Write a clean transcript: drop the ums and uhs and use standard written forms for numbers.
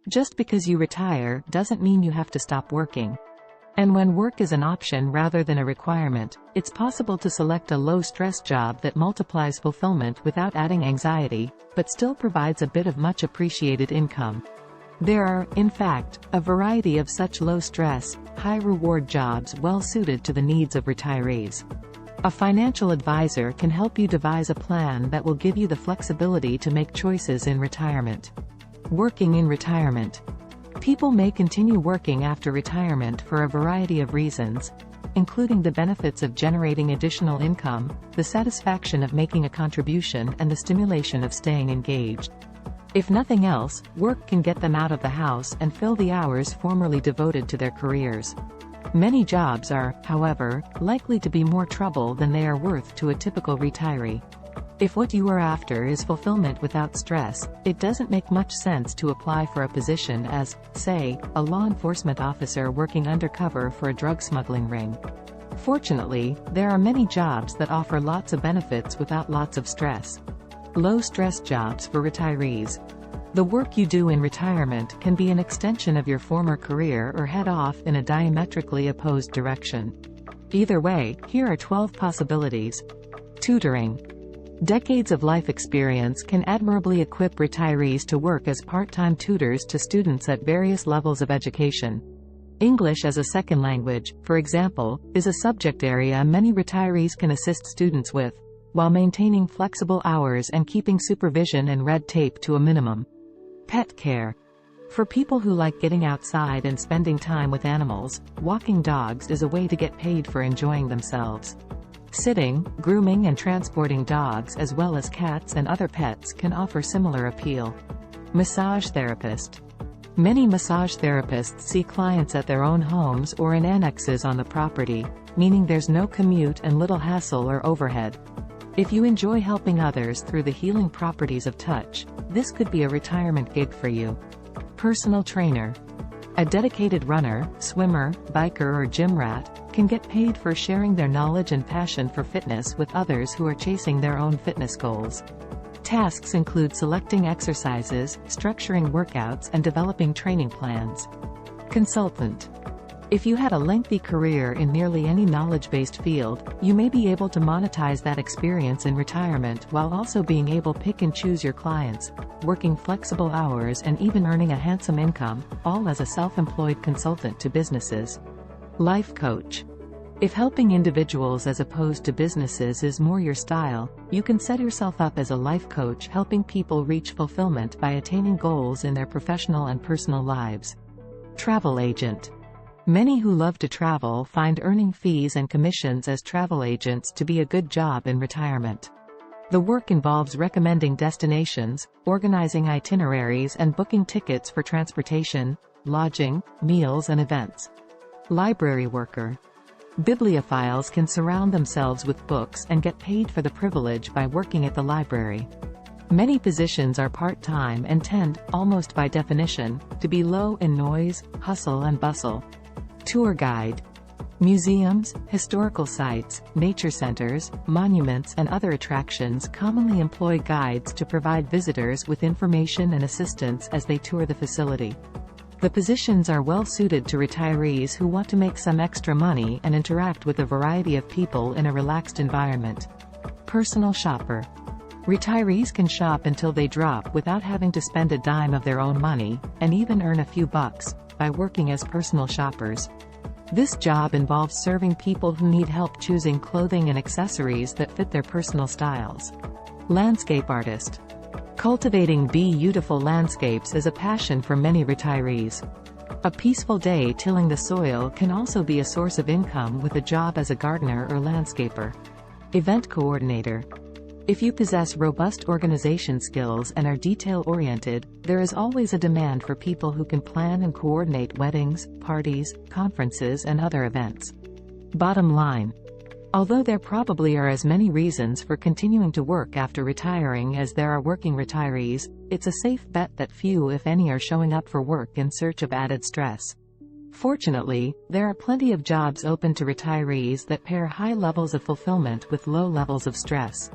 Just because you retire doesn't mean you have to stop working. And when work is an option rather than a requirement, it's possible to select a low-stress job that multiplies fulfillment without adding anxiety, but still provides a bit of much-appreciated income. There are, in fact, a variety of such low-stress, high-reward jobs well-suited to the needs of retirees. A financial advisor can help you devise a plan that will give you the flexibility to make choices in retirement. Working in retirement. People may continue working after retirement for a variety of reasons, including the benefits of generating additional income, the satisfaction of making a contribution, and the stimulation of staying engaged. If nothing else, work can get them out of the house and fill the hours formerly devoted to their careers. Many jobs are, however, likely to be more trouble than they are worth to a typical retiree. If what you are after is fulfillment without stress, it doesn't make much sense to apply for a position as, say, a law enforcement officer working undercover for a drug smuggling ring. Fortunately, there are many jobs that offer lots of benefits without lots of stress. Low-stress jobs for retirees. The work you do in retirement can be an extension of your former career or head off in a diametrically opposed direction. Either way, here are 12 possibilities. Tutoring. Decades of life experience can admirably equip retirees to work as part-time tutors to students at various levels of education. English as a second language, for example, is a subject area many retirees can assist students with, while maintaining flexible hours and keeping supervision and red tape to a minimum. Pet care. For people who like getting outside and spending time with animals, walking dogs is a way to get paid for enjoying themselves. Sitting, grooming and transporting dogs as well as cats and other pets can offer similar appeal. Massage therapist. Many massage therapists see clients at their own homes or in annexes on the property, meaning there's no commute and little hassle or overhead. If you enjoy helping others through the healing properties of touch, this could be a retirement gig for you. Personal trainer. A dedicated runner, swimmer, biker or gym rat can get paid for sharing their knowledge and passion for fitness with others who are chasing their own fitness goals. Tasks include selecting exercises, structuring workouts, and developing training plans. Consultant. If you had a lengthy career in nearly any knowledge-based field, you may be able to monetize that experience in retirement while also being able to pick and choose your clients, working flexible hours and even earning a handsome income, all as a self-employed consultant to businesses. Life coach. If helping individuals as opposed to businesses is more your style, you can set yourself up as a life coach helping people reach fulfillment by attaining goals in their professional and personal lives. Travel agent. Many who love to travel find earning fees and commissions as travel agents to be a good job in retirement. The work involves recommending destinations, organizing itineraries and booking tickets for transportation, lodging, meals and events. Library worker. Bibliophiles can surround themselves with books and get paid for the privilege by working at the library. Many positions are part-time and tend, almost by definition, to be low in noise, hustle and bustle. Tour guide. Museums, historical sites, nature centers, monuments and other attractions commonly employ guides to provide visitors with information and assistance as they tour the facility. The positions are well suited to retirees who want to make some extra money and interact with a variety of people in a relaxed environment. Personal shopper. Retirees can shop until they drop without having to spend a dime of their own money, and even earn a few bucks, by working as personal shoppers. This job involves serving people who need help choosing clothing and accessories that fit their personal styles. Landscape artist. Cultivating beautiful landscapes is a passion for many retirees. A peaceful day tilling the soil can also be a source of income with a job as a gardener or landscaper. Event coordinator. If you possess robust organization skills and are detail-oriented, there is always a demand for people who can plan and coordinate weddings, parties, conferences and other events. Bottom line. Although there probably are as many reasons for continuing to work after retiring as there are working retirees, it's a safe bet that few if any are showing up for work in search of added stress. Fortunately, there are plenty of jobs open to retirees that pair high levels of fulfillment with low levels of stress.